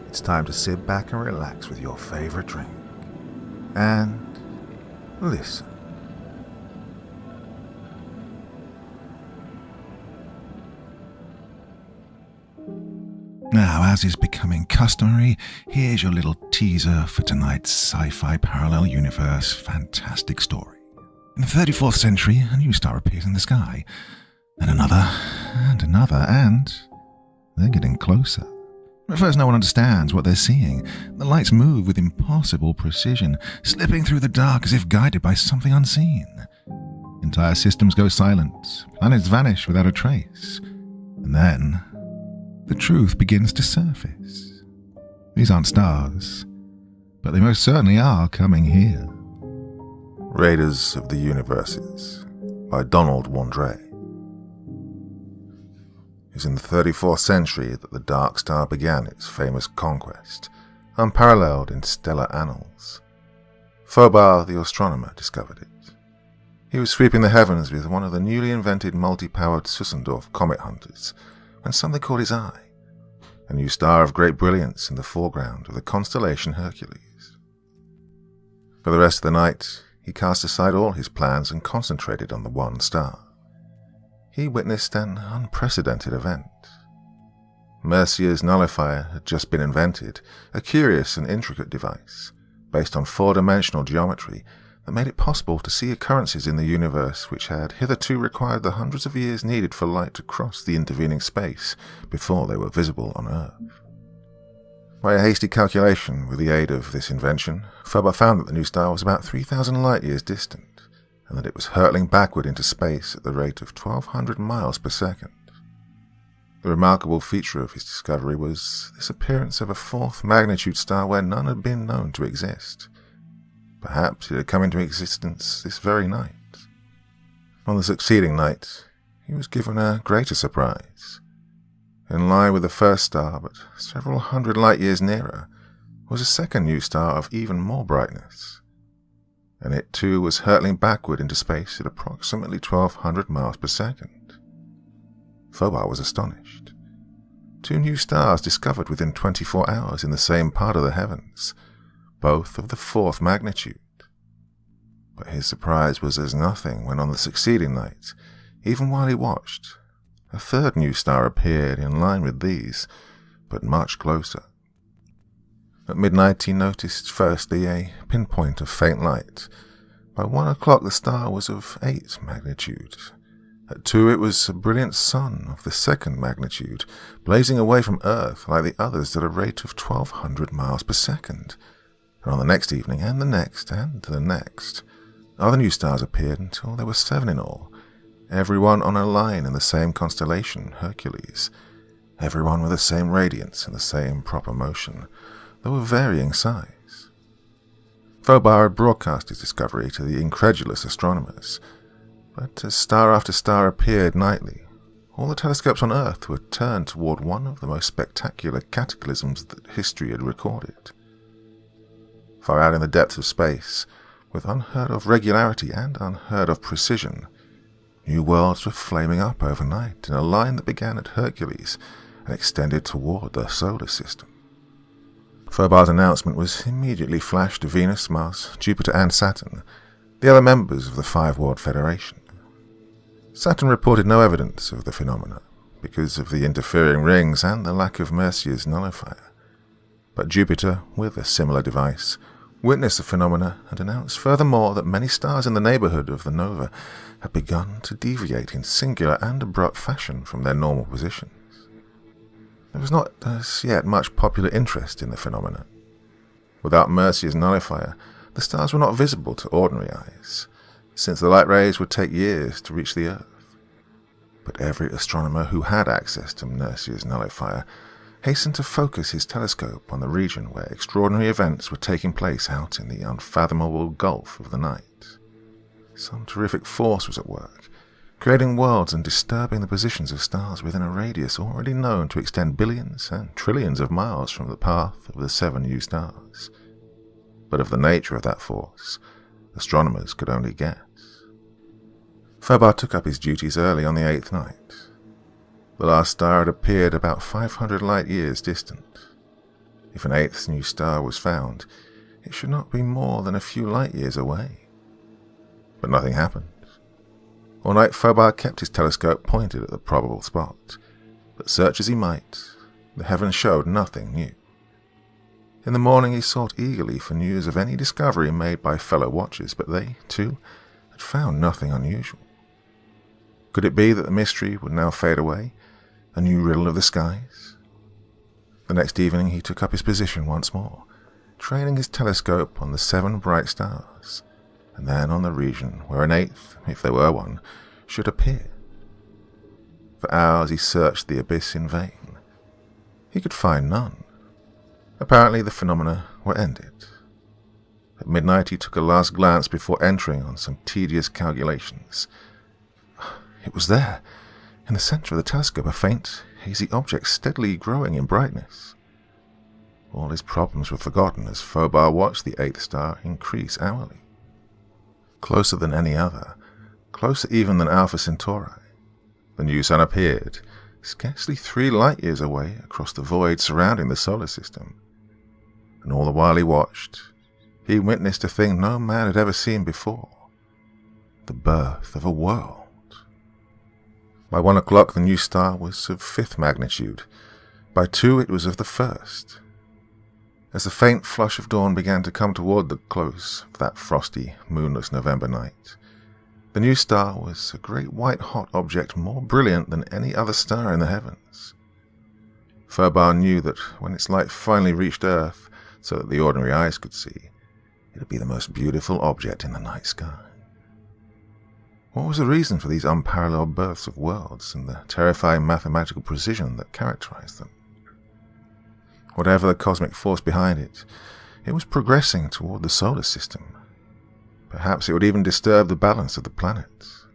it's time to sit back and relax with your favorite drink. And listen. Now, as is becoming customary, here's your little teaser for tonight's sci-fi parallel universe fantastic story. In the 34th century, a new star appears in the sky. Then another, and they're getting closer. At first, no one understands what they're seeing. The lights move with impossible precision, slipping through the dark as if guided by something unseen. Entire systems go silent, planets vanish without a trace. And then the truth begins to surface. These aren't stars, but they most certainly are coming here. Raiders of the Universes by Donald Wandrei. It was in the 34th century that the Dark Star began its famous conquest, unparalleled in stellar annals. Fobar the astronomer discovered it. He was sweeping the heavens with one of the newly invented multi-powered Sussendorf comet hunters when something caught his eye, a new star of great brilliance in the foreground of the constellation Hercules. For the rest of the night, he cast aside all his plans and concentrated on the one star. He witnessed an unprecedented event. Mercier's nullifier had just been invented, a curious and intricate device, based on four-dimensional geometry that made it possible to see occurrences in the universe which had hitherto required the hundreds of years needed for light to cross the intervening space before they were visible on Earth. By a hasty calculation with the aid of this invention, Fobar found that the new star was about 3,000 light-years distant, and that it was hurtling backward into space at the rate of 1,200 miles per second. The remarkable feature of his discovery was this appearance of a fourth-magnitude star where none had been known to exist. Perhaps it had come into existence this very night. On the succeeding night, he was given a greater surprise. In line with the first star, but several hundred light-years nearer, was a second new star of even more brightness. And it too was hurtling backward into space at approximately 1,200 miles per second. Fobar was astonished. Two new stars discovered within 24 hours in the same part of the heavens, both of the fourth magnitude. But his surprise was as nothing when on the succeeding night, even while he watched, a third new star appeared in line with these, but much closer. At midnight he noticed firstly a pinpoint of faint light. By 1 o'clock the star was of 8 magnitude. At 2 it was a brilliant sun of the second magnitude, blazing away from Earth like the others at a rate of 1,200 miles per second. And on the next evening, and the next, and the next, other new stars appeared until there were 7 in all, everyone on a line in the same constellation, Hercules, everyone with the same radiance and the same proper motion, though of varying size. Fobar had broadcast his discovery to the incredulous astronomers, but as star after star appeared nightly, all the telescopes on Earth were turned toward one of the most spectacular cataclysms that history had recorded. Far out in the depths of space, with unheard-of regularity and unheard-of precision, new worlds were flaming up overnight in a line that began at Hercules and extended toward the solar system. Fobar's announcement was immediately flashed to Venus, Mars, Jupiter and Saturn, the other members of the Five-World Federation. Saturn reported no evidence of the phenomena, because of the interfering rings and the lack of Mercier's nullifier. But Jupiter, with a similar device, witnessed the phenomena and announced furthermore that many stars in the neighborhood of the nova had begun to deviate in singular and abrupt fashion from their normal positions. There was not as yet much popular interest in the phenomena. Without Mercier's nullifier, the stars were not visible to ordinary eyes, since the light rays would take years to reach the Earth. But every astronomer who had access to Mercier's nullifier hastened to focus his telescope on the region where extraordinary events were taking place out in the unfathomable gulf of the night. Some terrific force was at work, creating worlds and disturbing the positions of stars within a radius already known to extend billions and trillions of miles from the path of the 7 new stars. But of the nature of that force, astronomers could only guess. Fobar took up his duties early on the 8th night. The last star had appeared about 500 light-years distant. If an eighth new star was found, it should not be more than a few light years away. But nothing happened. All night Fobar kept his telescope pointed at the probable spot, but search as he might, the heavens showed nothing new. In the morning he sought eagerly for news of any discovery made by fellow watchers, but they, too, had found nothing unusual. Could it be that the mystery would now fade away, a new riddle of the skies? The next evening he took up his position once more, training his telescope on the 7 bright stars, and then on the region where an eighth, if there were one, should appear. For hours he searched the abyss in vain. He could find none. Apparently the phenomena were ended. At midnight he took a last glance before entering on some tedious calculations. It was there, in the center of the telescope, a faint, hazy object steadily growing in brightness. All his problems were forgotten as Fobar watched the 8th star increase hourly. Closer than any other, closer even than Alpha Centauri, the new sun appeared, scarcely 3 light years away across the void surrounding the solar system. And all the while he watched, he witnessed a thing no man had ever seen before: the birth of a world. By 1 o'clock the new star was of 5th magnitude. By 2 it was of the 1st. As the faint flush of dawn began to come toward the close of that frosty, moonless November night, the new star was a great white-hot object more brilliant than any other star in the heavens. Fobar knew that when its light finally reached Earth, so that the ordinary eyes could see, it would be the most beautiful object in the night sky. What was the reason for these unparalleled births of worlds and the terrifying mathematical precision that characterized them? Whatever the cosmic force behind it, it was progressing toward the solar system. Perhaps it would even disturb the balance of the planets.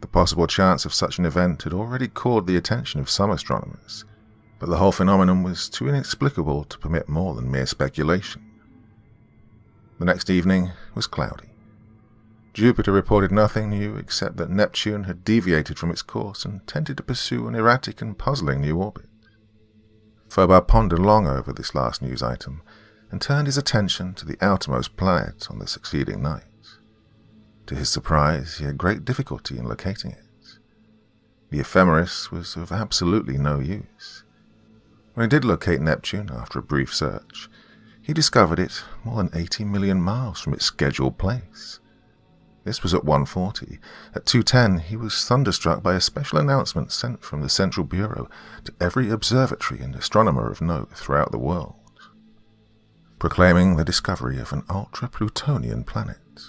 The possible chance of such an event had already caught the attention of some astronomers, but the whole phenomenon was too inexplicable to permit more than mere speculation. The next evening was cloudy. Jupiter reported nothing new except that Neptune had deviated from its course and tended to pursue an erratic and puzzling new orbit. Fobar pondered long over this last news item and turned his attention to the outermost planet on the succeeding night. To his surprise, he had great difficulty in locating it. The ephemeris was of absolutely no use. When he did locate Neptune after a brief search, he discovered it more than 80 million miles from its scheduled place. This was at 1:40. At 2:10, he was thunderstruck by a special announcement sent from the Central Bureau to every observatory and astronomer of note throughout the world, proclaiming the discovery of an ultra-Plutonian planet.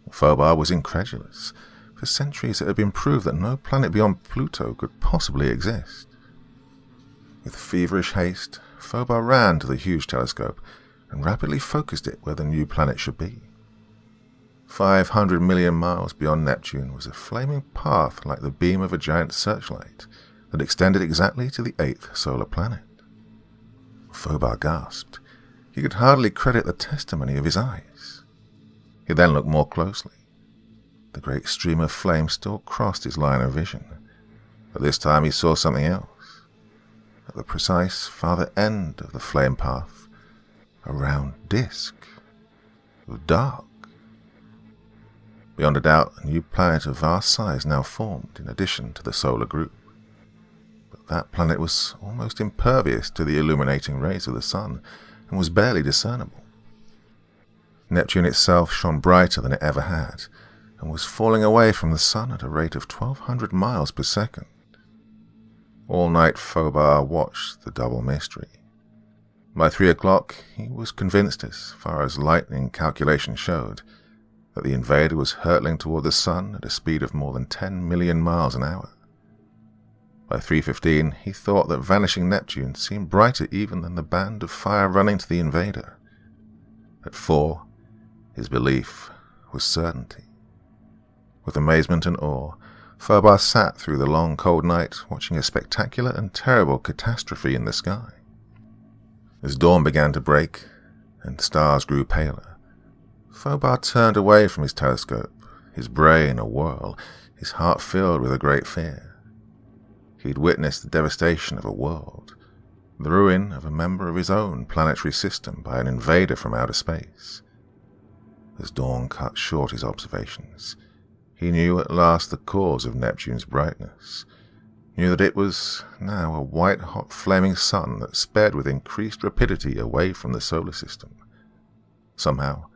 Fobar was incredulous. For centuries it had been proved that no planet beyond Pluto could possibly exist. With feverish haste, Fobar ran to the huge telescope and rapidly focused it where the new planet should be. 500 million miles beyond Neptune was a flaming path like the beam of a giant searchlight that extended exactly to the 8th solar planet. Fobar gasped. He could hardly credit the testimony of his eyes. He then looked more closely. The great stream of flame still crossed his line of vision, but this time he saw something else. At the precise farther end of the flame path, a round disk of dark. Beyond a doubt, a new planet of vast size now formed in addition to the solar group. But that planet was almost impervious to the illuminating rays of the sun and was barely discernible. Neptune itself shone brighter than it ever had, and was falling away from the sun at a rate of 1,200 miles per second. All night Fobar watched the double mystery. By 3 o'clock, he was convinced, as far as lightning calculation showed, that the invader was hurtling toward the sun at a speed of more than 10 million miles an hour. By 3:15, he thought that vanishing Neptune seemed brighter even than the band of fire running to the invader. At 4, his belief was certainty. With amazement and awe, Fobar sat through the long cold night watching a spectacular and terrible catastrophe in the sky. As dawn began to break and stars grew paler, Fobar turned away from his telescope, his brain a whirl, his heart filled with a great fear. He had witnessed the devastation of a world, the ruin of a member of his own planetary system by an invader from outer space. As dawn cut short his observations, he knew at last the cause of Neptune's brightness, knew that it was now a white-hot flaming sun that sped with increased rapidity away from the solar system. Somehow,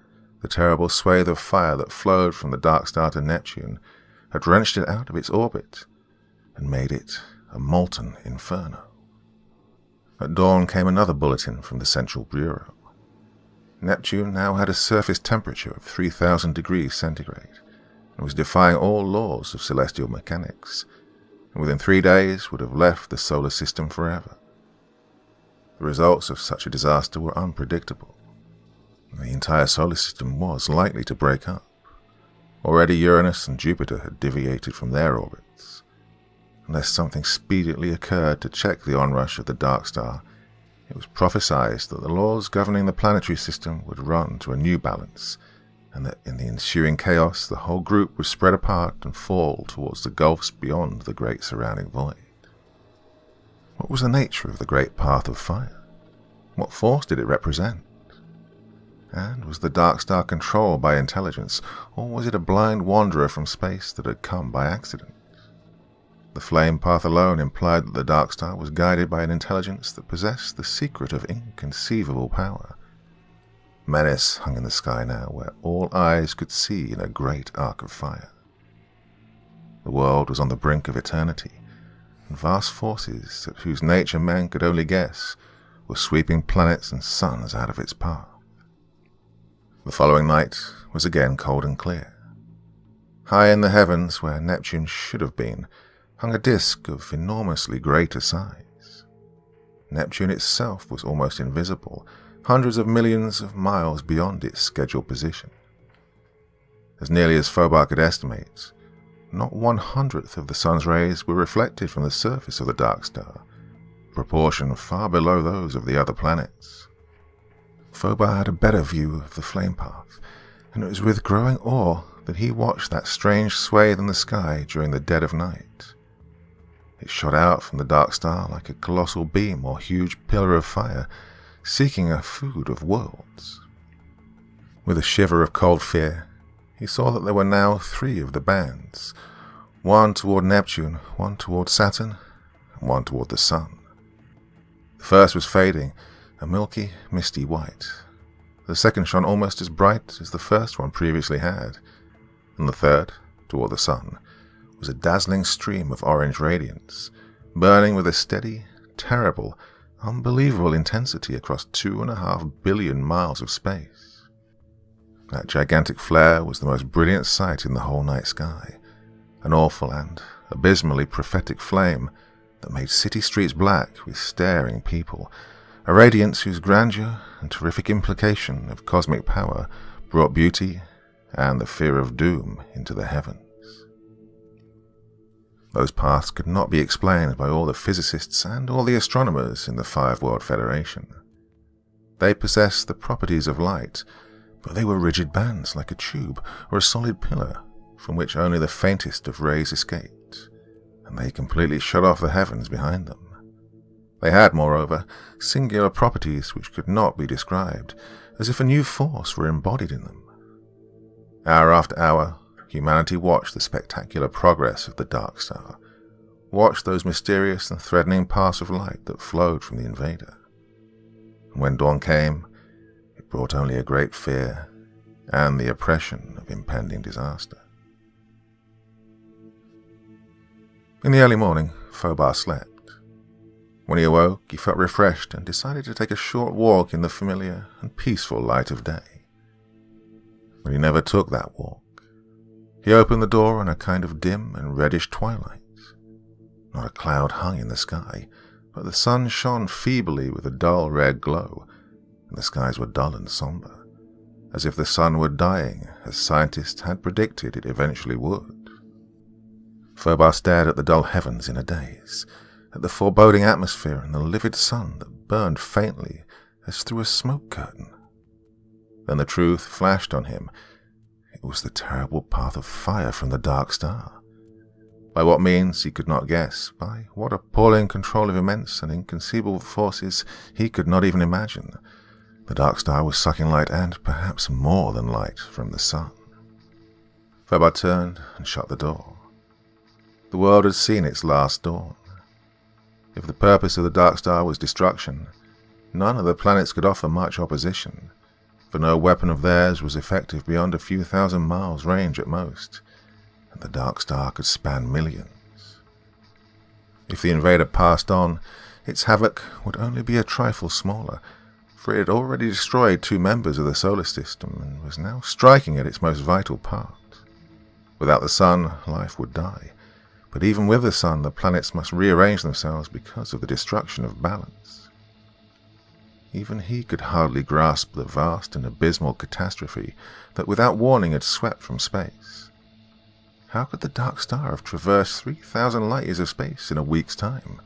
the terrible swathe of fire that flowed from the dark star to Neptune had wrenched it out of its orbit and made it a molten inferno. At dawn came another bulletin from the Central Bureau. Neptune now had a surface temperature of 3,000 degrees centigrade and was defying all laws of celestial mechanics, and within 3 days would have left the solar system forever. The results of such a disaster were unpredictable. The entire solar system was likely to break up. Already Uranus and Jupiter had deviated from their orbits. Unless something speedily occurred to check the onrush of the dark star, it was prophesied that the laws governing the planetary system would run to a new balance, and that in the ensuing chaos the whole group would spread apart and fall towards the gulfs beyond the great surrounding void. What was the nature of the great path of fire? What force did it represent? And was the dark star controlled by intelligence, or was it a blind wanderer from space that had come by accident? The flame path alone implied that the dark star was guided by an intelligence that possessed the secret of inconceivable power. Menace hung in the sky now, where all eyes could see in a great arc of fire. The world was on the brink of eternity, and vast forces, at whose nature men could only guess, were sweeping planets and suns out of its path. The following night was again cold and clear. High in the heavens, where Neptune should have been, hung a disk of enormously greater size. Neptune itself was almost invisible, hundreds of millions of miles beyond its scheduled position. As nearly as Phobar could estimate, not 1/100th of the sun's rays were reflected from the surface of the dark star, a proportion far below those of the other planets. Phobar had a better view of the flame path, and it was with growing awe that he watched that strange swathe in the sky during the dead of night. It shot out from the dark star like a colossal beam or huge pillar of fire, seeking a food of worlds. With a shiver of cold fear, he saw that there were now 3 of the bands, one toward Neptune, one toward Saturn, and one toward the Sun. The first was fading, a milky, misty white. The second shone almost as bright as the first one previously had, and the third, toward the Sun, was a dazzling stream of orange radiance, burning with a steady, terrible, unbelievable intensity across 2.5 billion miles of space. That gigantic flare was the most brilliant sight in the whole night sky, an awful and abysmally prophetic flame that made city streets black with staring people, a radiance whose grandeur and terrific implication of cosmic power brought beauty and the fear of doom into the heavens. Those paths could not be explained by all the physicists and all the astronomers in the 5-World Federation. They possessed the properties of light, but they were rigid bands like a tube or a solid pillar from which only the faintest of rays escaped, and they completely shut off the heavens behind them. They had, moreover, singular properties which could not be described, as if a new force were embodied in them. Hour after hour, humanity watched the spectacular progress of the dark star, watched those mysterious and threatening paths of light that flowed from the invader. And when dawn came, it brought only a great fear and the oppression of impending disaster. In the early morning, Phobar slept. When he awoke, he felt refreshed and decided to take a short walk in the familiar and peaceful light of day. But he never took that walk. He opened the door in a kind of dim and reddish twilight. Not a cloud hung in the sky, but the sun shone feebly with a dull red glow, and the skies were dull and somber, as if the sun were dying, as scientists had predicted it eventually would. Phobar stared at the dull heavens in a daze, at the foreboding atmosphere and the livid sun that burned faintly as through a smoke curtain. Then the truth flashed on him. It was the terrible path of fire from the dark star. By what means he could not guess, by what appalling control of immense and inconceivable forces he could not even imagine, the dark star was sucking light and perhaps more than light from the sun. Phobar turned and shut the door. The world had seen its last dawn. If the purpose of the dark star was destruction, none of the planets could offer much opposition, for no weapon of theirs was effective beyond a few thousand miles range at most, and the dark star could span millions. If the invader passed on, its havoc would only be a trifle smaller, for it had already destroyed 2 members of the solar system and was now striking at its most vital part. Without the sun, life would die, but even with the sun, the planets must rearrange themselves because of the destruction of balance. Even he could hardly grasp the vast and abysmal catastrophe that without warning had swept from space. How could the dark star have traversed 3,000 light years of space in a week's time?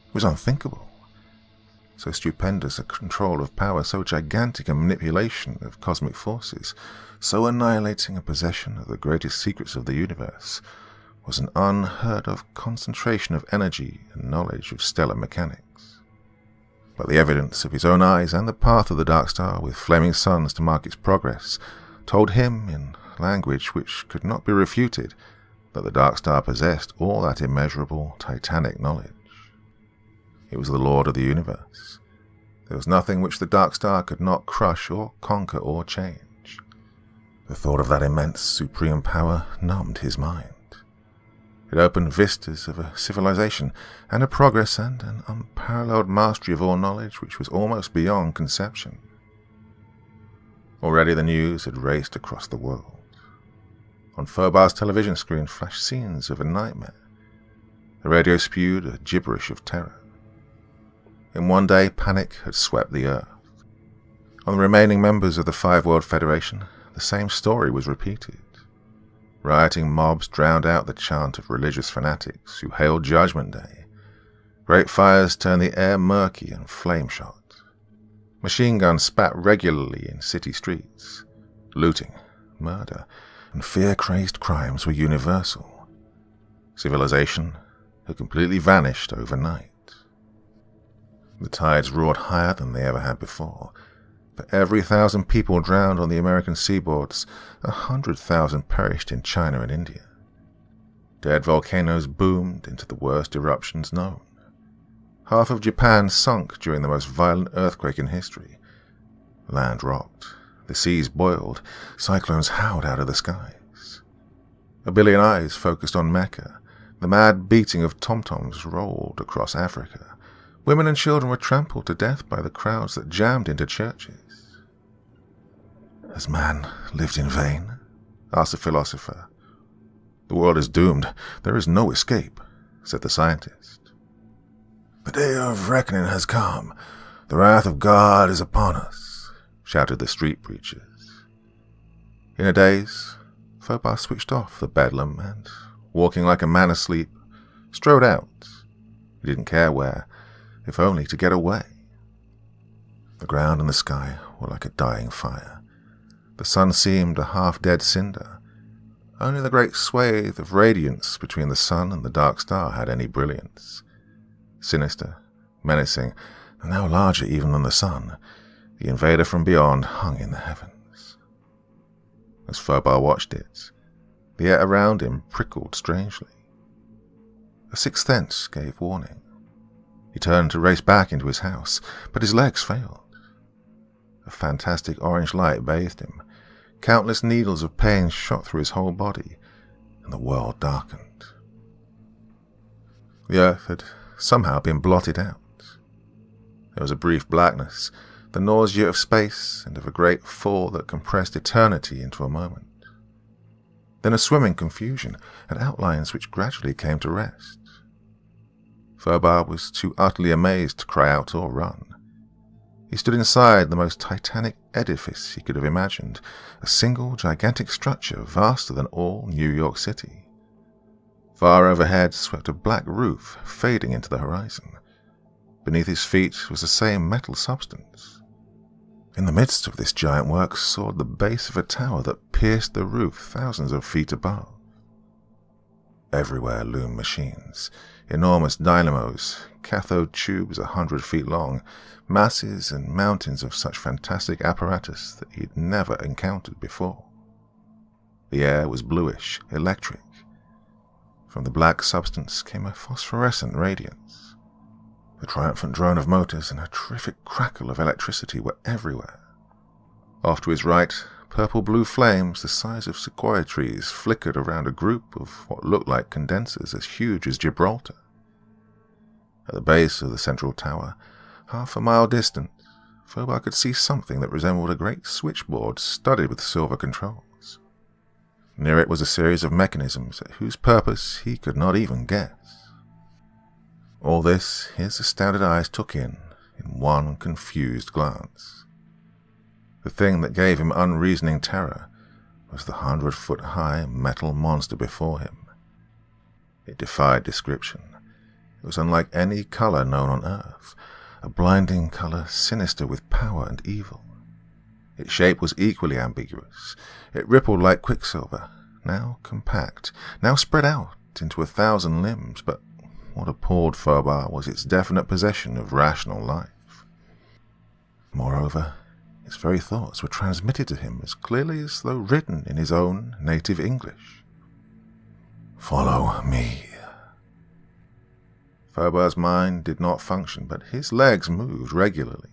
It was unthinkable. So stupendous a control of power, so gigantic a manipulation of cosmic forces, so annihilating a possession of the greatest secrets of the universe, was an unheard-of concentration of energy and knowledge of stellar mechanics. But the evidence of his own eyes and the path of the dark star with flaming suns to mark its progress told him, in language which could not be refuted, that the dark star possessed all that immeasurable, titanic knowledge. It was the Lord of the universe. There was nothing which the dark star could not crush or conquer or change. The thought of that immense, supreme power numbed his mind. It opened vistas of a civilization and a progress and an unparalleled mastery of all knowledge which was almost beyond conception. Already the news had raced across the world. On Phobar's television screen flashed scenes of a nightmare. The radio spewed a gibberish of terror. In one day, panic had swept the earth. On the remaining members of the Five World Federation, the same story was repeated. Rioting mobs drowned out the chant of religious fanatics who hailed Judgment Day. Great fires turned the air murky and flame-shot. Machine guns spat regularly in city streets. Looting, murder, and fear-crazed crimes were universal. Civilization had completely vanished overnight. The tides roared higher than they ever had before. For every 1,000 people drowned on the American seaboards, 100,000 perished in China and India. Dead volcanoes boomed into the worst eruptions known. Half of Japan sunk during the most violent earthquake in history. Land rocked, the seas boiled, cyclones howled out of the skies. A billion eyes focused on Mecca. The mad beating of tom-toms rolled across Africa. Women and children were trampled to death by the crowds that jammed into churches. Has man lived in vain? Asked the philosopher. The world is doomed. There is no escape, said the scientist. The day of reckoning has come. The wrath of God is upon us, shouted the street preachers. In a daze, Phobar switched off the bedlam and, walking like a man asleep, strode out. He didn't care where, if only to get away. The ground and the sky were like a dying fire. The sun seemed a half-dead cinder. Only the great swathe of radiance between the sun and the dark star had any brilliance. Sinister, menacing, and now larger even than the sun, the invader from beyond hung in the heavens. As Phobar watched it, the air around him prickled strangely. A sixth sense gave warning. He turned to race back into his house, but his legs failed. A fantastic orange light bathed him. Countless needles of pain shot through his whole body, and the world darkened. The earth had somehow been blotted out. There was a brief blackness, the nausea of space and of a great fall that compressed eternity into a moment. Then a swimming confusion and outlines which gradually came to rest. Phobar was too utterly amazed to cry out or run. He stood inside the most titanic edifice he could have imagined, a single gigantic structure vaster than all New York City. Far overhead swept a black roof, fading into the horizon. Beneath his feet was the same metal substance. In the midst of this giant work soared the base of a tower that pierced the roof thousands of feet above. Everywhere loomed machines, enormous dynamos, cathode tubes 100 feet long, masses and mountains of such fantastic apparatus that he'd never encountered before. The air was bluish, electric. From the black substance came a phosphorescent radiance. The triumphant drone of motors and a terrific crackle of electricity were everywhere. Off to his right, purple-blue flames the size of sequoia trees flickered around a group of what looked like condensers as huge as Gibraltar. At the base of the central tower, half a mile distant, Fobar could see something that resembled a great switchboard studded with silver controls. Near it was a series of mechanisms at whose purpose he could not even guess. All this his astounded eyes took in one confused glance. The thing that gave him unreasoning terror was the 100-foot-high metal monster before him. It defied description. It was unlike any color known on Earth, a blinding color sinister with power and evil. Its shape was equally ambiguous. It rippled like quicksilver, now compact, now spread out into 1,000 limbs, but what appalled Fobar was its definite possession of rational life. Moreover, its very thoughts were transmitted to him as clearly as though written in his own native English. "Follow me." Fobar's mind did not function, but his legs moved regularly.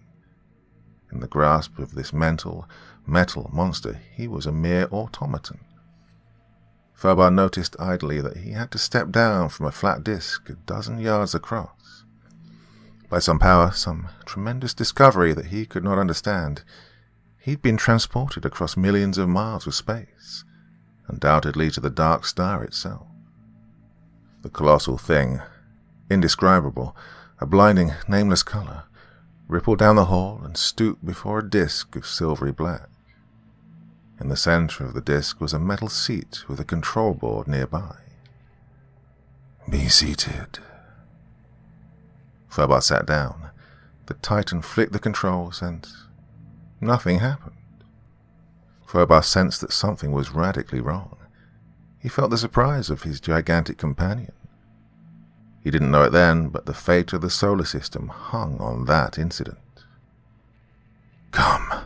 In the grasp of this metal monster, he was a mere automaton. Fobar noticed idly that he had to step down from a flat disc 12 yards across. By some power, some tremendous discovery that he could not understand, he'd been transported across millions of miles of space, undoubtedly to the Dark Star itself. The colossal thing, indescribable, a blinding, nameless color, rippled down the hall and stooped before a disc of silvery black. In the center of the disc was a metal seat with a control board nearby. "Be seated." Fobar sat down. The Titan flicked the controls and nothing happened. Fobar sensed that something was radically wrong. He felt the surprise of his gigantic companion. He didn't know it then, but the fate of the solar system hung on that incident. "Come."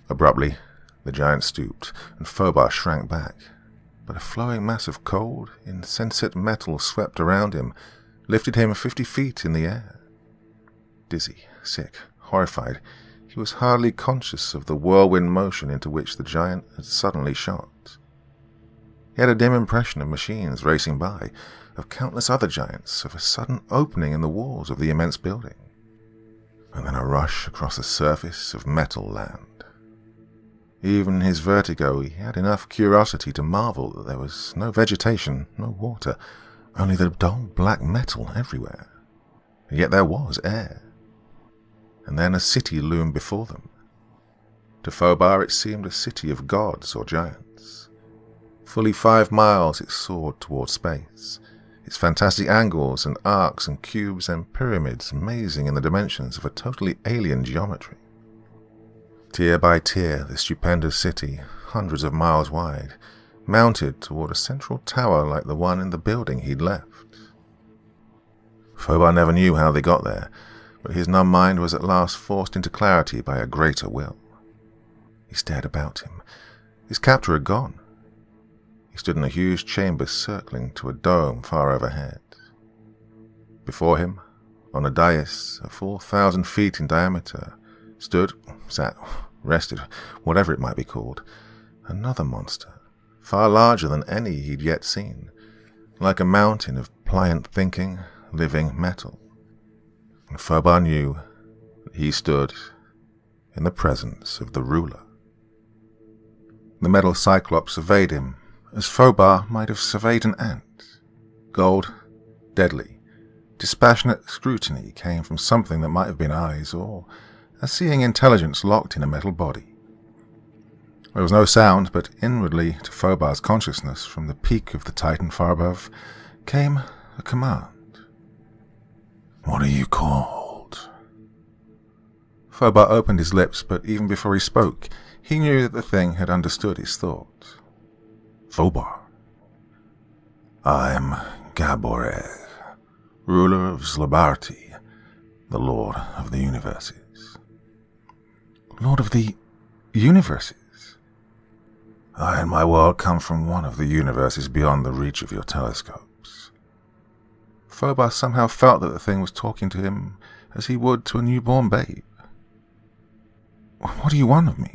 Abruptly, the giant stooped, and Fobar shrank back. But a flowing mass of cold, insensate metal swept around him, lifted him 50 feet in the air. Dizzy, sick, horrified, he was hardly conscious of the whirlwind motion into which the giant had suddenly shot. He had a dim impression of machines racing by, of countless other giants, of a sudden opening in the walls of the immense building, and then a rush across the surface of metal land. Even in his vertigo, he had enough curiosity to marvel that there was no vegetation, no water, only the dull black metal everywhere. And yet there was air. And then a city loomed before them. To Fobar it seemed a city of gods or giants. Fully 5 miles it soared toward space, its fantastic angles and arcs and cubes and pyramids mazing in the dimensions of a totally alien geometry. Tier by tier, the stupendous city, hundreds of miles wide, mounted toward a central tower like the one in the building he'd left. Fobar never knew how they got there, but his numb mind was at last forced into clarity by a greater will. He stared about him. His captor had gone. He stood in a huge chamber circling to a dome far overhead. Before him, on a dais a full 1,000 feet in diameter, stood, sat, rested, whatever it might be called, another monster, far larger than any he'd yet seen, like a mountain of pliant thinking, living metal. And Fobar knew that he stood in the presence of the ruler. The metal cyclops surveyed him, as Fobar might have surveyed an ant. Gold, deadly, dispassionate scrutiny came from something that might have been eyes, or a seeing intelligence locked in a metal body. There was no sound, but inwardly to Fobar's consciousness, from the peak of the Titan far above, came a command. "What are you called?" Fobar opened his lips, but even before he spoke, he knew that the thing had understood his thought. "Fobar." I am Gaboreg, ruler of Slabarti, the Lord of the Universes. Lord of the Universes? I and my world come from one of the universes beyond the reach of your telescopes. Phobos somehow felt that the thing was talking to him as he would to a newborn babe. What do you want of me?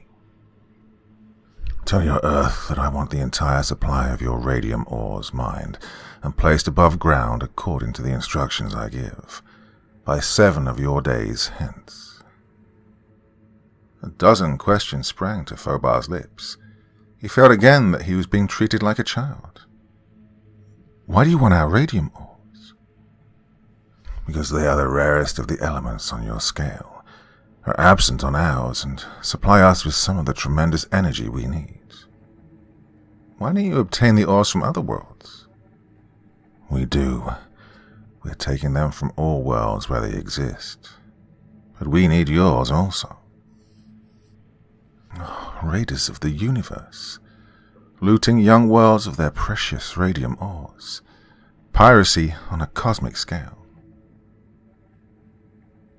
Tell your Earth that I want the entire supply of your radium ores mined and placed above ground according to the instructions I give, by 7 of your days hence. A dozen questions sprang to Phobos' lips. He felt again that he was being treated like a child. Why do you want our radium ores? Because they are the rarest of the elements on your scale, are absent on ours, and supply us with some of the tremendous energy we need. Why don't you obtain the ores from other worlds? We do. We're taking them from all worlds where they exist. But we need yours also. Raiders of the universe, looting young worlds of their precious radium ores. Piracy on a cosmic scale.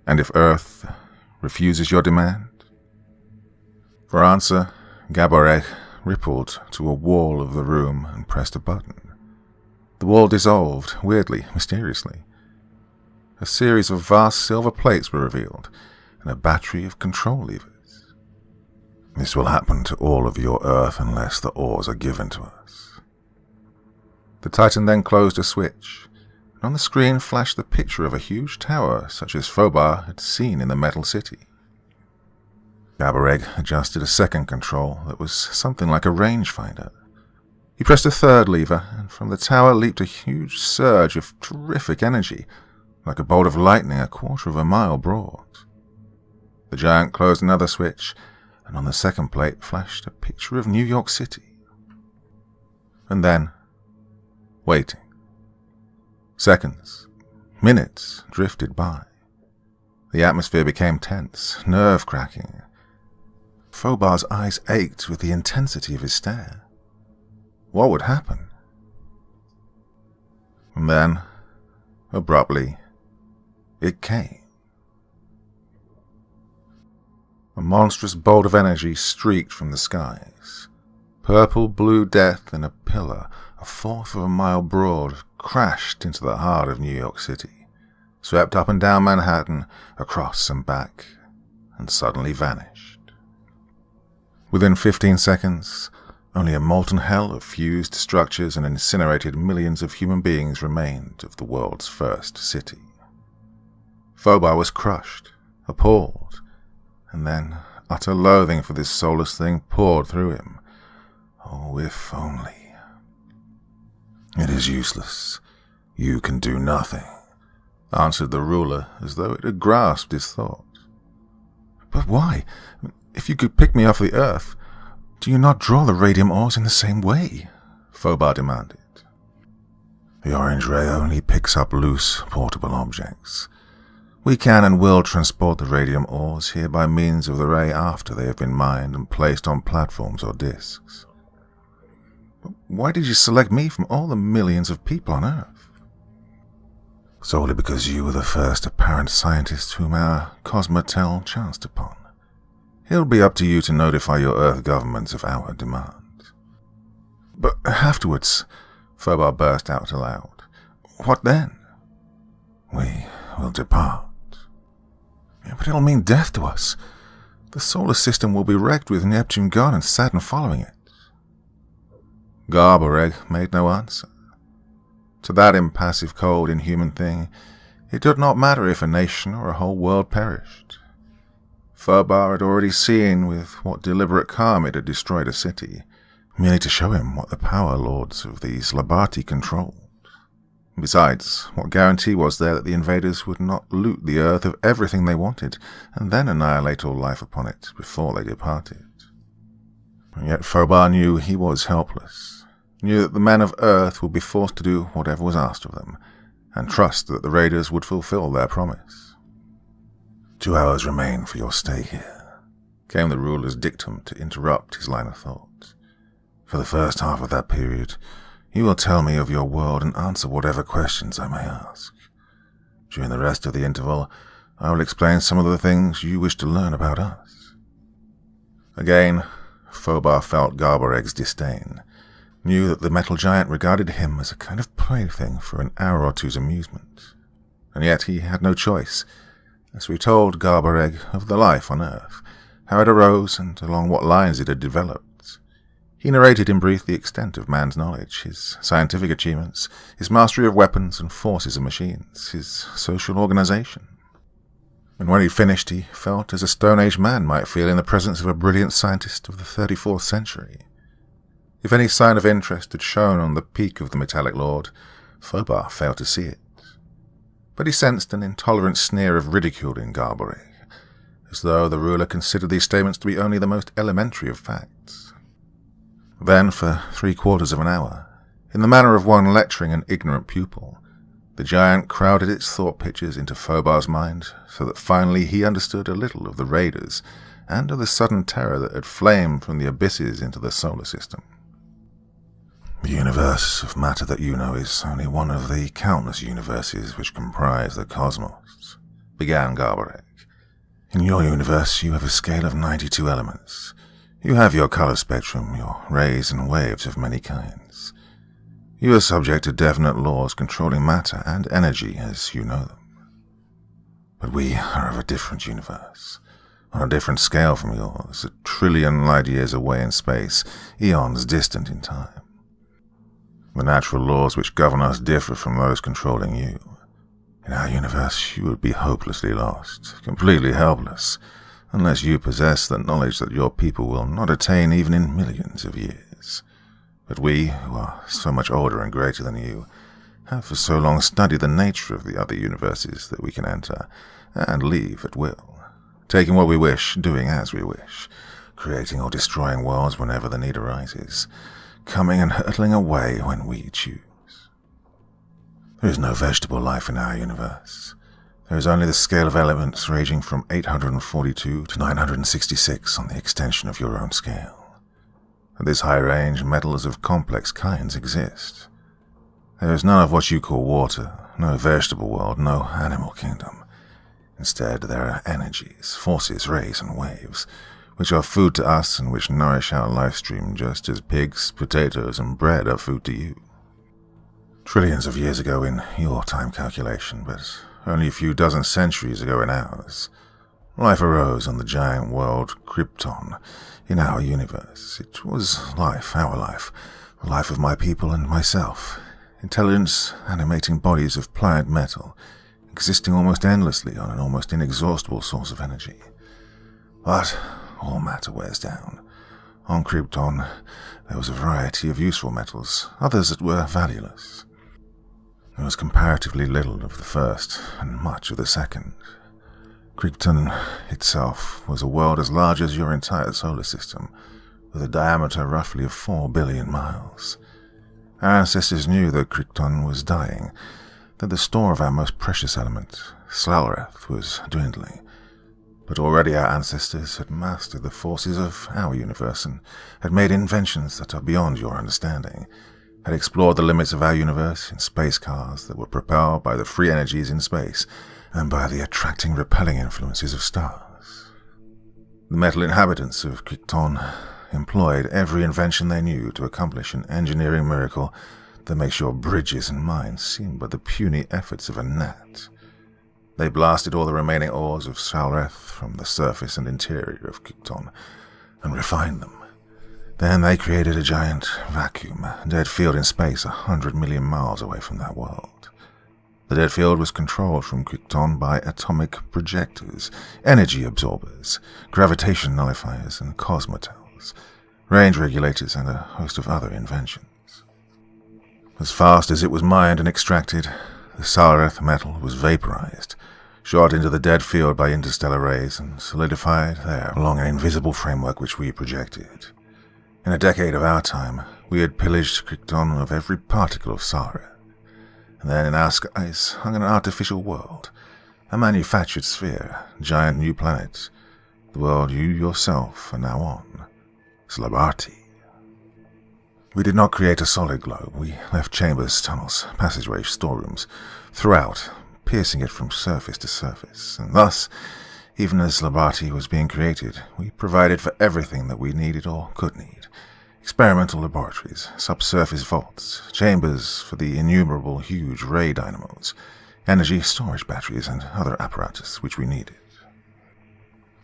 And if Earth refuses your demand? For answer, Gaboreg rippled to a wall of the room and pressed a button. The wall dissolved, weirdly, mysteriously. A series of vast silver plates were revealed, and a battery of control levers. This will happen to all of your Earth unless the ores are given to us. The Titan then closed a switch, and on the screen flashed the picture of a huge tower such as Phobos had seen in the Metal City. Gaboreg adjusted a second control that was something like a rangefinder. He pressed a third lever, and from the tower leaped a huge surge of terrific energy, like a bolt of lightning 1/4 mile broad. The giant closed another switch, and on the second plate flashed a picture of New York City. And then, waiting. Seconds, minutes drifted by. The atmosphere became tense, nerve-cracking. Phobos' eyes ached with the intensity of his stare. What would happen? And then, abruptly, it came. A monstrous bolt of energy streaked from the skies. Purple-blue death in a pillar 1/4 mile broad crashed into the heart of New York City, swept up and down Manhattan, across and back, and suddenly vanished. Within 15 seconds, only a molten hell of fused structures and incinerated millions of human beings remained of the world's first city. Phobos was crushed, appalled, and then utter loathing for this soulless thing poured through him. Oh, if only. It is useless. You can do nothing, answered the ruler as though it had grasped his thought. But why? If you could pick me off the Earth, do you not draw the radium ores in the same way? Phobos demanded. The orange ray only picks up loose, portable objects. We can and will transport the radium ores here by means of the ray after they have been mined and placed on platforms or disks. But why did you select me from all the millions of people on Earth? Solely because you were the first apparent scientist whom our Cosmotel chanced upon. It'll be up to you to notify your Earth governments of our demand. But afterwards, Phobos burst out aloud. What then? We will depart. Yeah, but it'll mean death to us. The solar system will be wrecked with Neptune gone and Saturn following it. Gaboreg made no answer. To that impassive, cold, inhuman thing, it did not matter if a nation or a whole world perished. Phobos had already seen with what deliberate calm it had destroyed a city, merely to show him what the power lords of the Slabarti controlled. Besides, what guarantee was there that the invaders would not loot the Earth of everything they wanted, and then annihilate all life upon it before they departed? And yet Phobos knew he was helpless, knew that the men of Earth would be forced to do whatever was asked of them, and trust that the raiders would fulfill their promise. 2 hours remain for your stay here, came the ruler's dictum to interrupt his line of thought. For the first half of that period, You will tell me of your world and answer whatever questions I may ask. During the rest of the interval, I will explain some of the things you wish to learn about us." Again, Phobar felt Garboreg's disdain, knew that the metal giant regarded him as a kind of plaything for an hour or two's amusement. And yet he had no choice, as we told Garboreg of the life on Earth, how it arose and along what lines it had developed. He narrated in brief the extent of man's knowledge, his scientific achievements, his mastery of weapons and forces of machines, his social organization. And when he finished, he felt as a Stone Age man might feel in the presence of a brilliant scientist of the 34th century. If any sign of interest had shown on the peak of the Metallic Lord, Phobar failed to see it. But he sensed an intolerant sneer of ridicule in Garboreg, as though the ruler considered these statements to be only the most elementary of facts. Then, for 3/4 of an hour, in the manner of one lecturing an ignorant pupil, the giant crowded its thought pictures into Phobar's mind, so that finally he understood a little of the raiders and of the sudden terror that had flamed from the abysses into the solar system. "The universe of matter that you know is only one of the countless universes which comprise the cosmos," began Garboreg. "In your universe you have a scale of 92 elements. You have your color spectrum, your rays and waves of many kinds. You are subject to definite laws controlling matter and energy as you know them. But we are of a different universe, on a different scale from yours, 1 trillion light-years away in space, eons distant in time. The natural laws which govern us differ from those controlling you. In our universe, you would be hopelessly lost, completely helpless, unless you possess the knowledge that your people will not attain even in millions of years. But we, who are so much older and greater than you, have for so long studied the nature of the other universes that we can enter and leave at will, taking what we wish, doing as we wish, creating or destroying worlds whenever the need arises, coming and hurtling away when we choose. There is no vegetable life in our universe. There is only the scale of elements ranging from 842 to 966 on the extension of your own scale. At this high range, metals of complex kinds exist. There is none of what you call water, no vegetable world, no animal kingdom. Instead, there are energies, forces, rays, and waves, which are food to us and which nourish our life stream just as pigs, potatoes, and bread are food to you. Trillions of years ago in your time calculation, but only a few dozen centuries ago in ours, life arose on the giant world Krypton in our universe. It was life, our life, the life of my people and myself, intelligence animating bodies of pliant metal, existing almost endlessly on an almost inexhaustible source of energy. But all matter wears down. On Krypton, there was a variety of useful metals, others that were valueless. There was comparatively little of the first, and much of the second. Krypton itself was a world as large as your entire solar system, with a diameter roughly of 4 billion miles. Our ancestors knew that Krypton was dying, that the store of our most precious element, Slalreth, was dwindling. But already our ancestors had mastered the forces of our universe and had made inventions that are beyond your understanding, had explored the limits of our universe in space cars that were propelled by the free energies in space and by the attracting, repelling influences of stars. The metal inhabitants of Krypton employed every invention they knew to accomplish an engineering miracle that makes your bridges and mines seem but the puny efforts of a gnat. They blasted all the remaining ores of Slalreth from the surface and interior of Krypton and refined them. Then they created a giant vacuum, a dead field in space 100 million miles away from that world. The dead field was controlled from Krypton by atomic projectors, energy absorbers, gravitation nullifiers, and cosmotels, range regulators, and a host of other inventions. As fast as it was mined and extracted, the Slalreth metal was vaporized, shot into the dead field by interstellar rays, and solidified there along an invisible framework which we projected. In a decade of our time, we had pillaged Krypton of every particle of Slalreth, and then in our skies hung an artificial world, a manufactured sphere, a giant new planet, the world you yourself are now on, Slabarti. We did not create a solid globe. We left chambers, tunnels, passageways, storerooms throughout, piercing it from surface to surface, and thus, even as Slabati was being created, we provided for everything that we needed or could need. Experimental laboratories, subsurface vaults, chambers for the innumerable huge ray dynamos, energy storage batteries, and other apparatus which we needed.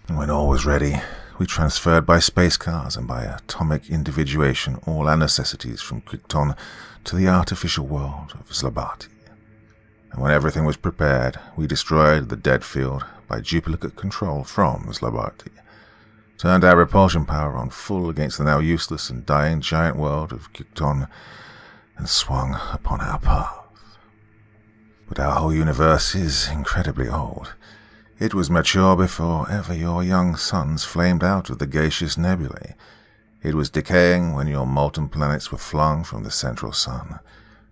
And when all was ready, we transferred by space cars and by atomic individuation all our necessities from Krypton to the artificial world of Slabati. And when everything was prepared, we destroyed the dead field by duplicate control from Slabati, turned our repulsion power on full against the now useless and dying giant world of Krypton, and swung upon our path. But our whole universe is incredibly old. It was mature before ever your young suns flamed out of the gaseous nebulae. It was decaying when your molten planets were flung from the central sun.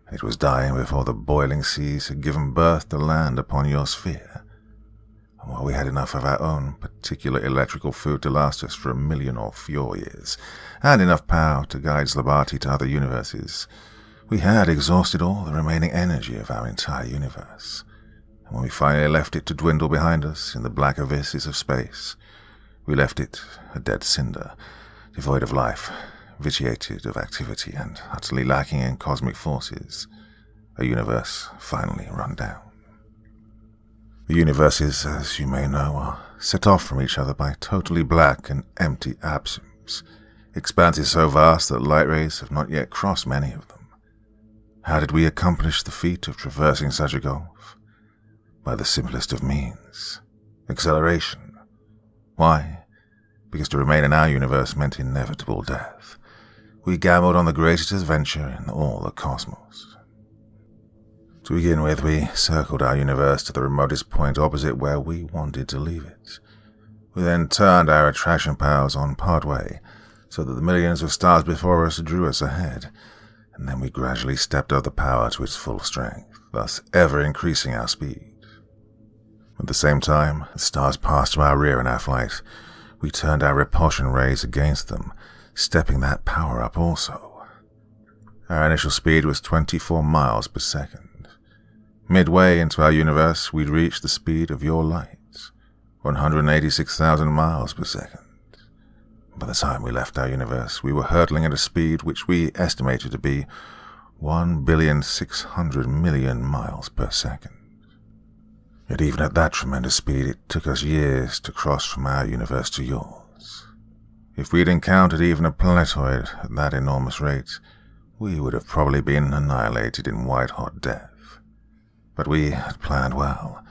It was dying before the boiling seas had given birth to land upon your sphere. And while we had enough of our own particular electrical food to last us for 1,000,000 or fewer years, and enough power to guide Slabati to other universes, we had exhausted all the remaining energy of our entire universe. And when we finally left it to dwindle behind us in the black abysses of space, we left it a dead cinder, devoid of life, vitiated of activity, and utterly lacking in cosmic forces, a universe finally run down. The universes, as you may know, are set off from each other by totally black and empty absence, expanses so vast that light rays have not yet crossed many of them. How did we accomplish the feat of traversing such a gulf? By the simplest of means, acceleration. Why? Because to remain in our universe meant inevitable death. We gambled on the greatest adventure in all the cosmos. To begin with, we circled our universe to the remotest point opposite where we wanted to leave it. We then turned our attraction powers on partway, so that the millions of stars before us drew us ahead, and then we gradually stepped up the power to its full strength, thus ever increasing our speed. At the same time, as stars passed to our rear in our flight, we turned our repulsion rays against them, stepping that power up also. Our initial speed was 24 miles per second. Midway into our universe, we'd reached the speed of your light, 186,000 miles per second. By the time we left our universe, we were hurtling at a speed which we estimated to be 1,600,000,000 miles per second. Yet even at that tremendous speed, it took us years to cross from our universe to yours. If we'd encountered even a planetoid at that enormous rate, we would have probably been annihilated in white-hot death. But we had planned well,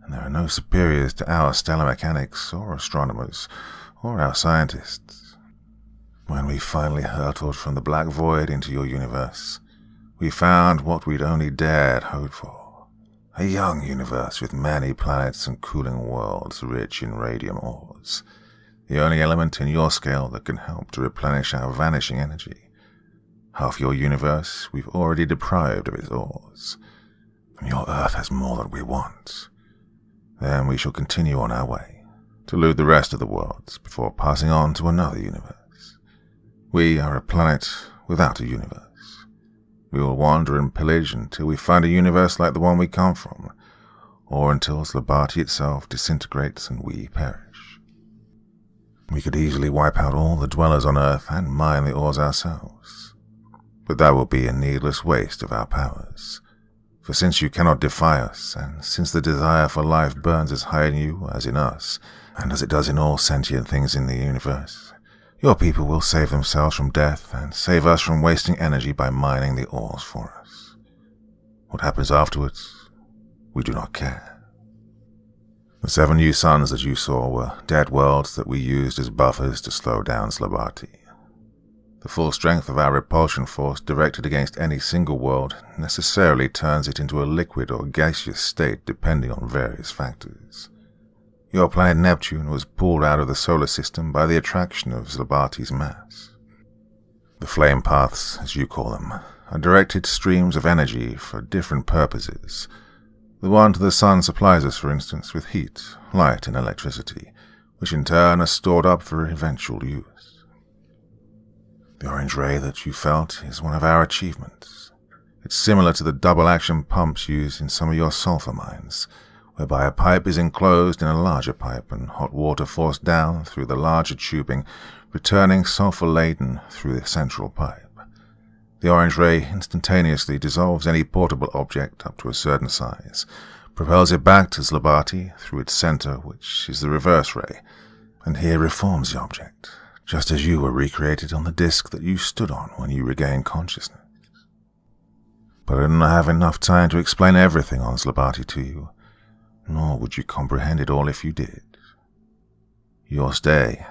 and there are no superiors to our stellar mechanics or astronomers or our scientists. When we finally hurtled from the black void into your universe, we found what we'd only dared hope for. A young universe with many planets and cooling worlds rich in radium ores, the only element in your scale that can help to replenish our vanishing energy. Half your universe we've already deprived of its ores, and your Earth has more than we want. Then we shall continue on our way, to loot the rest of the worlds before passing on to another universe. We are a planet without a universe. We will wander and pillage until we find a universe like the one we come from, or until Slabati itself disintegrates and we perish. We could easily wipe out all the dwellers on Earth and mine the ores ourselves, but that will be a needless waste of our powers. For since you cannot defy us, and since the desire for life burns as high in you as in us, and as it does in all sentient things in the universe, your people will save themselves from death and save us from wasting energy by mining the ores for us. What happens afterwards, we do not care. The 7 new suns that you saw were dead worlds that we used as buffers to slow down Slabati. The full strength of our repulsion force directed against any single world necessarily turns it into a liquid or gaseous state depending on various factors. Your planet Neptune was pulled out of the solar system by the attraction of Slabati's mass. The flame paths, as you call them, are directed streams of energy for different purposes. The one to the sun supplies us, for instance, with heat, light, and electricity, which in turn are stored up for eventual use. The orange ray that you felt is one of our achievements. It's similar to the double-action pumps used in some of your sulfur mines, whereby a pipe is enclosed in a larger pipe and hot water forced down through the larger tubing, returning sulfur-laden through the central pipe. The orange ray instantaneously dissolves any portable object up to a certain size, propels it back to Zlabati through its center, which is the reverse ray, and here reforms the object, just as you were recreated on the disk that you stood on when you regained consciousness. But I didn't have enough time to explain everything on Zlabati to you, nor would you comprehend it all if you did. Your stay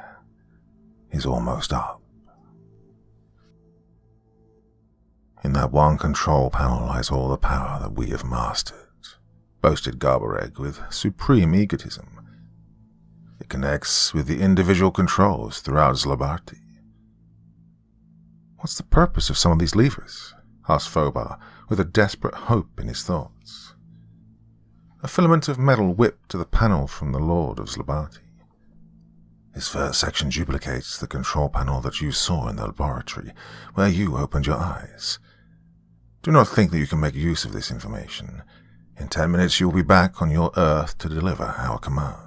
is almost up. In that one control panel lies all the power that we have mastered, boasted Garbareg with supreme egotism. It connects with the individual controls throughout Zlabati. What's the purpose of some of these levers? Asked Fobar, with a desperate hope in his thoughts. A filament of metal whipped to the panel from the Lord of Zlabati. This first section duplicates the control panel that you saw in the laboratory, where you opened your eyes. Do not think that you can make use of this information. In 10 minutes you will be back on your Earth to deliver our command.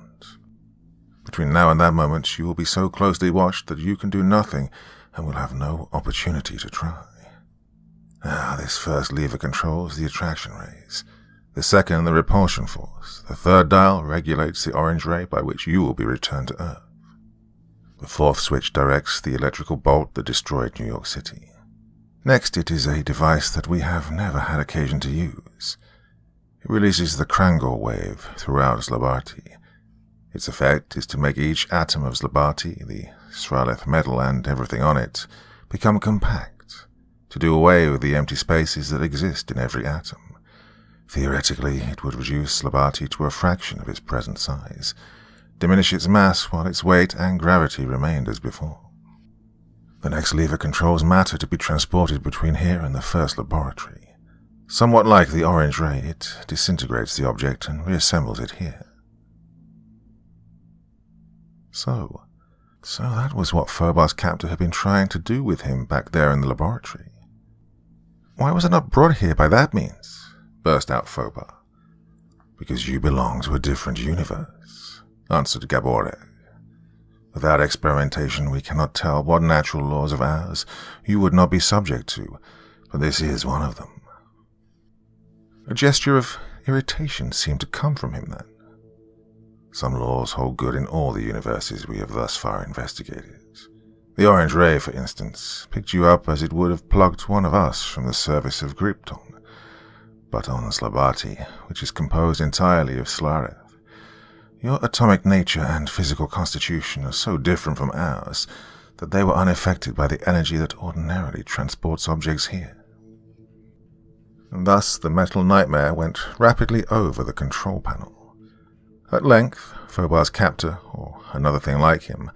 Between now and that moment you will be so closely watched that you can do nothing and will have no opportunity to try. This first lever controls the attraction rays. The second, the repulsion force. The third dial regulates the orange ray by which you will be returned to Earth. The fourth switch directs the electrical bolt that destroyed New York City. Next, it is a device that we have never had occasion to use. It releases the Krangor wave throughout Zlabati. Its effect is to make each atom of Zlabati, the Sraleth metal and everything on it, become compact, to do away with the empty spaces that exist in every atom. Theoretically, it would reduce Zlabati to a fraction of its present size, diminish its mass while its weight and gravity remained as before. The next lever controls matter to be transported between here and the first laboratory. Somewhat like the orange ray, it disintegrates the object and reassembles it here. So that was what Fobar's captor had been trying to do with him back there in the laboratory. Why was I not brought here by that means? Burst out Fobar. Because you belong to a different universe, answered Gaboreg. Without experimentation, we cannot tell what natural laws of ours you would not be subject to, but this is one of them. A gesture of irritation seemed to come from him then. Some laws hold good in all the universes we have thus far investigated. The orange ray, for instance, picked you up as it would have plucked one of us from the service of Grypton. But on Zlabati, which is composed entirely of Slareth, your atomic nature and physical constitution are so different from ours that they were unaffected by the energy that ordinarily transports objects here. And thus the metal nightmare went rapidly over the control panel. At length, Fobar's captor, or another thing like him,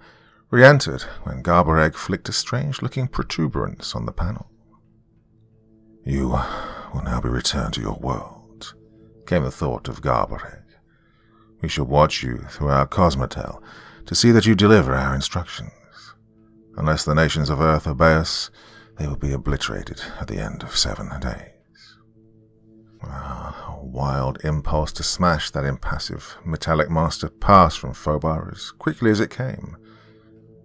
re-entered when Garbareg flicked a strange-looking protuberance on the panel. You will now be returned to your world, came the thought of Garbareg. We shall watch you through our Cosmotel to see that you deliver our instructions. Unless the nations of Earth obey us, they will be obliterated at the end of 7 days. A wild impulse to smash that impassive, metallic monster passed from Fobar as quickly as it came.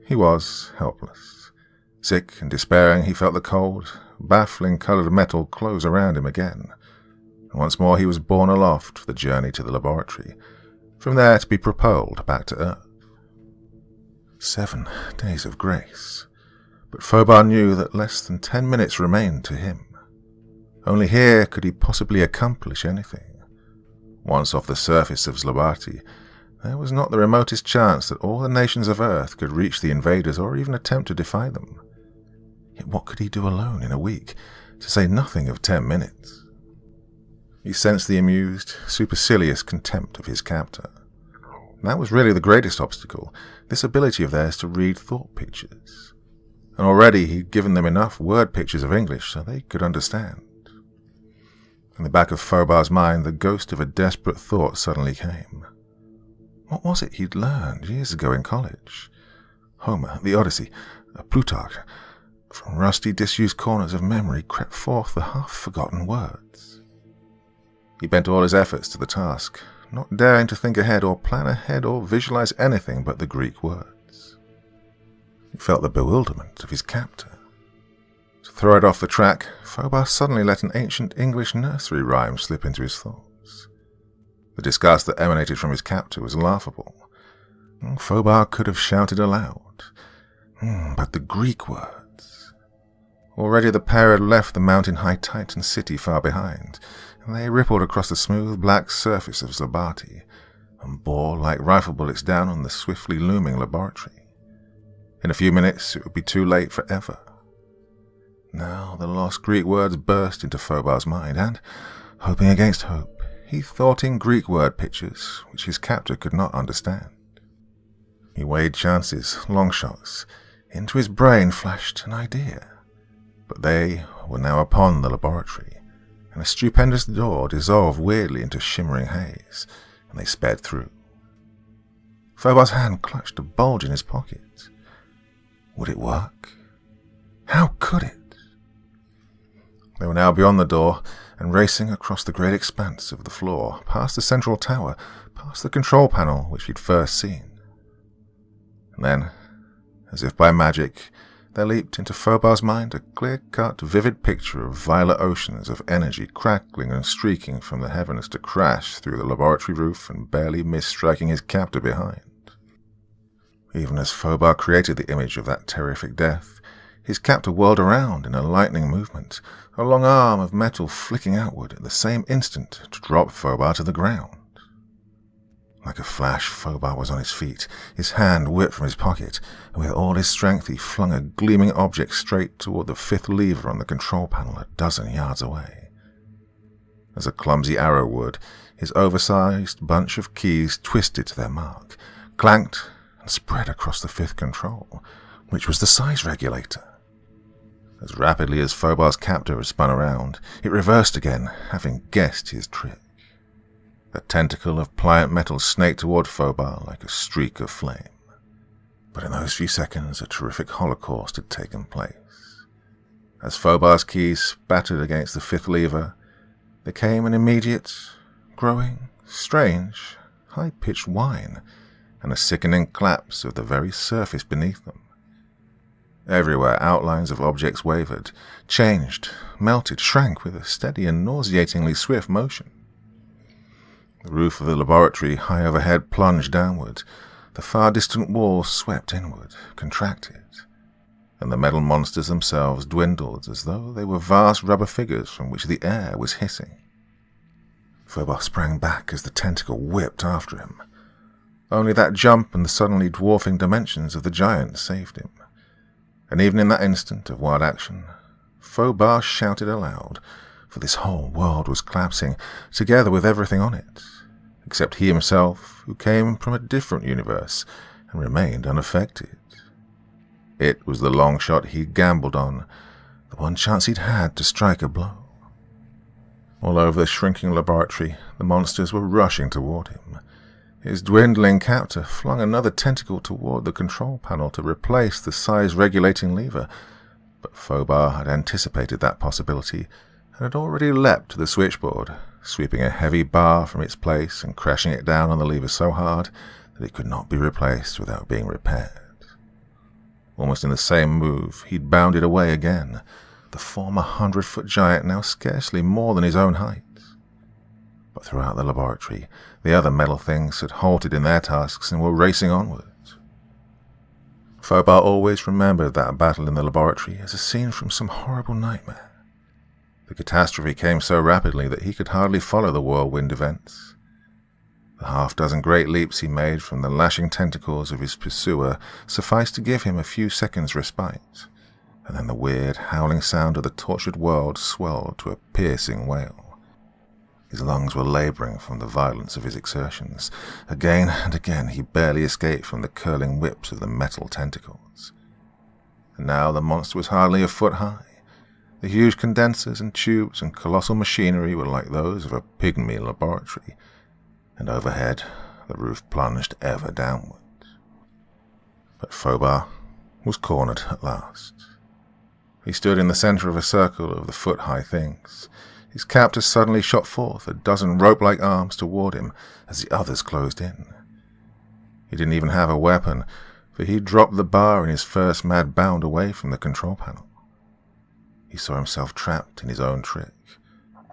He was helpless. Sick and despairing, he felt the cold, baffling coloured metal close around him again. And once more he was borne aloft for the journey to the laboratory, from there to be propelled back to Earth. 7 days of grace. But Fobar knew that less than 10 minutes remained to him. Only here could he possibly accomplish anything. Once off the surface of Zlabati, there was not the remotest chance that all the nations of Earth could reach the invaders or even attempt to defy them. Yet what could he do alone in a week, to say nothing of 10 minutes? He sensed the amused, supercilious contempt of his captor. That was really the greatest obstacle, this ability of theirs to read thought pictures. And already he'd given them enough word pictures of English so they could understand. In the back of Fobar's mind, the ghost of a desperate thought suddenly came. What was it he'd learned years ago in college? Homer, the Odyssey, Plutarch. From rusty, disused corners of memory crept forth the half-forgotten words. He bent all his efforts to the task, not daring to think ahead or plan ahead or visualize anything but the Greek words. He felt the bewilderment of his captor. To throw it off the track, Phobar suddenly let an ancient English nursery rhyme slip into his thoughts. The disgust that emanated from his captor was laughable. Phobar could have shouted aloud. But the Greek words. Already the pair had left the mountain-high Titan city far behind, and they rippled across the smooth black surface of Zlabati and bore like rifle bullets down on the swiftly looming laboratory. In a few minutes it would be too late forever. Now the lost Greek words burst into Phobar's mind, and, hoping against hope, he thought in Greek word pictures which his captor could not understand. He weighed chances, long shots. Into his brain flashed an idea. But they were now upon the laboratory, and a stupendous door dissolved weirdly into shimmering haze, and they sped through. Phobar's hand clutched a bulge in his pocket. Would it work? How could it? They were now beyond the door, and racing across the great expanse of the floor, past the central tower, past the control panel which he'd first seen. And then, as if by magic, there leaped into Phobar's mind a clear-cut, vivid picture of violet oceans of energy crackling and streaking from the heavens to crash through the laboratory roof and barely miss striking his captor behind. Even as Phobar created the image of that terrific death, his captor whirled around in a lightning movement, a long arm of metal flicking outward at the same instant to drop Phobar to the ground. Like a flash, Phobar was on his feet, his hand whipped from his pocket, and with all his strength he flung a gleaming object straight toward the fifth lever on the control panel a dozen yards away. As a clumsy arrow would, his oversized bunch of keys twisted to their mark, clanked, and spread across the fifth control, which was the size regulator. As rapidly as Phobar's captor had spun around, it reversed again, having guessed his trick. A tentacle of pliant metal snaked toward Phobar like a streak of flame. But in those few seconds, a terrific holocaust had taken place. As Phobar's keys spattered against the fifth lever, there came an immediate, growing, strange, high-pitched whine, and a sickening collapse of the very surface beneath them. Everywhere outlines of objects wavered, changed, melted, shrank with a steady and nauseatingly swift motion. The roof of the laboratory high overhead plunged downward, the far distant walls swept inward, contracted, and the metal monsters themselves dwindled as though they were vast rubber figures from which the air was hissing. Phobar sprang back as the tentacle whipped after him. Only that jump and the suddenly dwarfing dimensions of the giant saved him. And even in that instant of wild action, Phobar shouted aloud, for this whole world was collapsing, together with everything on it, except he himself, who came from a different universe and remained unaffected. It was the long shot he'd gambled on, the one chance he'd had to strike a blow. All over the shrinking laboratory, the monsters were rushing toward him. His dwindling captor flung another tentacle toward the control panel to replace the size-regulating lever, but Phobar had anticipated that possibility and had already leapt to the switchboard, sweeping a heavy bar from its place and crashing it down on the lever so hard that it could not be replaced without being repaired. Almost in the same move, he'd bounded away again, the former 100-foot giant now scarcely more than his own height. But throughout the laboratory, the other metal things had halted in their tasks and were racing onwards. Phobar always remembered that battle in the laboratory as a scene from some horrible nightmare. The catastrophe came so rapidly that he could hardly follow the whirlwind events. The half-dozen great leaps he made from the lashing tentacles of his pursuer sufficed to give him a few seconds' respite, and then the weird, howling sound of the tortured world swelled to a piercing wail. His lungs were labouring from the violence of his exertions. Again and again he barely escaped from the curling whips of the metal tentacles. And now the monster was hardly a foot high. The huge condensers and tubes and colossal machinery were like those of a pygmy laboratory, and overhead the roof plunged ever downward. But Phobar was cornered at last. He stood in the center of a circle of the foot-high things. His captor suddenly shot forth a dozen rope-like arms toward him as the others closed in. He didn't even have a weapon, for he dropped the bar in his first mad bound away from the control panel. He saw himself trapped in his own trick.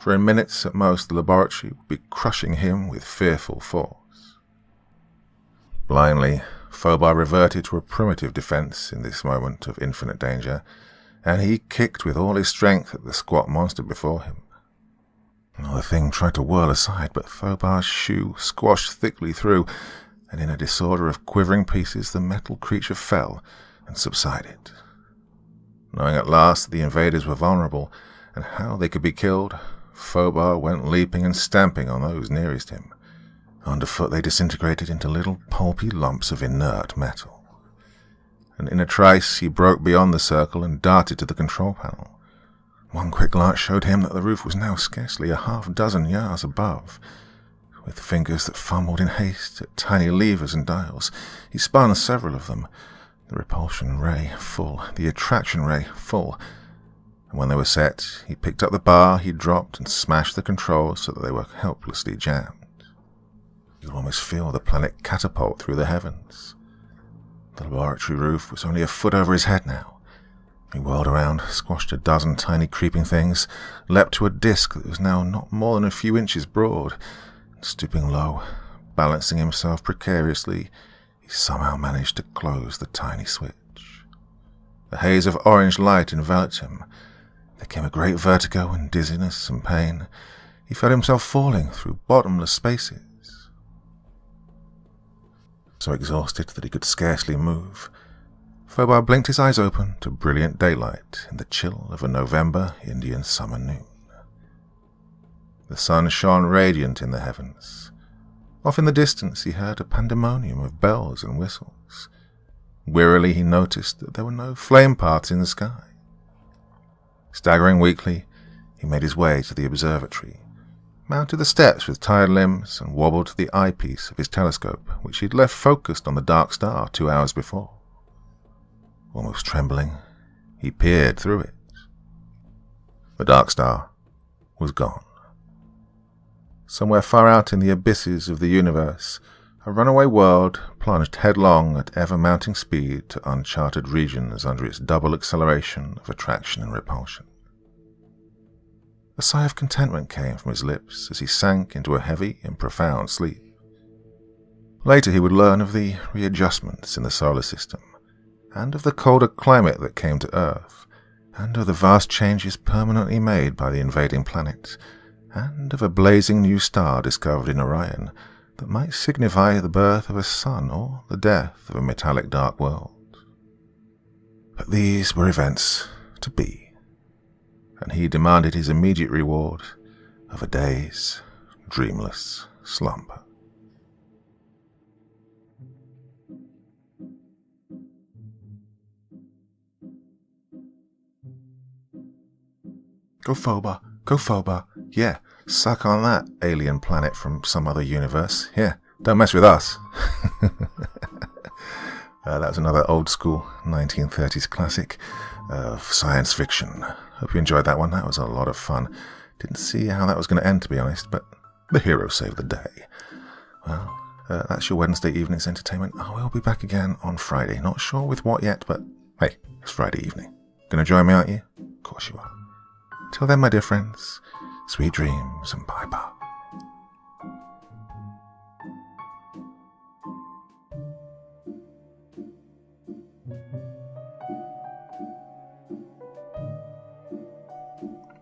For in minutes at most, the laboratory would be crushing him with fearful force. Blindly, Phobar reverted to a primitive defense in this moment of infinite danger, and he kicked with all his strength at the squat monster before him. The thing tried to whirl aside, but Phobar's shoe squashed thickly through, and in a disorder of quivering pieces the metal creature fell and subsided. Knowing at last that the invaders were vulnerable, and how they could be killed, Phobar went leaping and stamping on those nearest him. Underfoot they disintegrated into little pulpy lumps of inert metal. And in a trice he broke beyond the circle and darted to the control panel. One quick glance showed him that the roof was now scarcely a half-dozen yards above. With fingers that fumbled in haste at tiny levers and dials, he spun several of them, the repulsion ray full, the attraction ray full. And when they were set, he picked up the bar he dropped and smashed the controls so that they were helplessly jammed. You could almost feel the planet catapult through the heavens. The laboratory roof was only a foot over his head now. He whirled around, squashed a dozen tiny creeping things, leapt to a disc that was now not more than a few inches broad, and stooping low, balancing himself precariously, he somehow managed to close the tiny switch. A haze of orange light enveloped him. There came a great vertigo and dizziness and pain. He felt himself falling through bottomless spaces. So exhausted that he could scarcely move, Phobar blinked his eyes open to brilliant daylight in the chill of a November Indian summer noon. The sun shone radiant in the heavens. Off in the distance he heard a pandemonium of bells and whistles. Wearily he noticed that there were no flame paths in the sky. Staggering weakly, he made his way to the observatory, mounted the steps with tired limbs, and wobbled to the eyepiece of his telescope, which he had left focused on the dark star 2 hours before. Almost trembling, he peered through it. The dark star was gone. Somewhere far out in the abysses of the universe, a runaway world plunged headlong at ever-mounting speed to uncharted regions under its double acceleration of attraction and repulsion. A sigh of contentment came from his lips as he sank into a heavy and profound sleep. Later he would learn of the readjustments in the solar system, and of the colder climate that came to Earth, and of the vast changes permanently made by the invading planet, and of a blazing new star discovered in Orion that might signify the birth of a sun or the death of a metallic dark world. But these were events to be, and he demanded his immediate reward of a day's dreamless slumber. Go Phobar, yeah, suck on that, alien planet from some other universe. Here, don't mess with us. That was another old school 1930s classic of science fiction. Hope you enjoyed that one. That was a lot of fun. Didn't see how that was going to end, to be honest, but the hero saved the day. Well, that's your Wednesday evening's entertainment. I will be back again on Friday. Not sure with what yet, but hey, it's Friday evening. Gonna join me, aren't you? Of course you are. Till then, my dear friends, sweet dreams and bye-bye.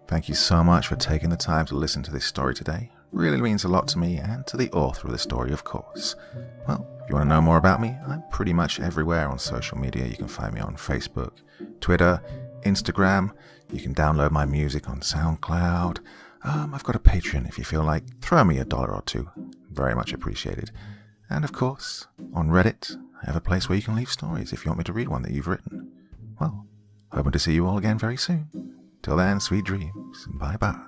Thank you so much for taking the time to listen to this story today. Really means a lot to me and to the author of the story, of course. Well, if you want to know more about me, I'm pretty much everywhere on social media. You can find me on Facebook, Twitter, Instagram. You can download my music on SoundCloud. I've got a Patreon if you feel like. Throw me $1 or $2. Very much appreciated. And of course, on Reddit, I have a place where you can leave stories if you want me to read one that you've written. Well, hoping to see you all again very soon. Till then, sweet dreams, and bye-bye.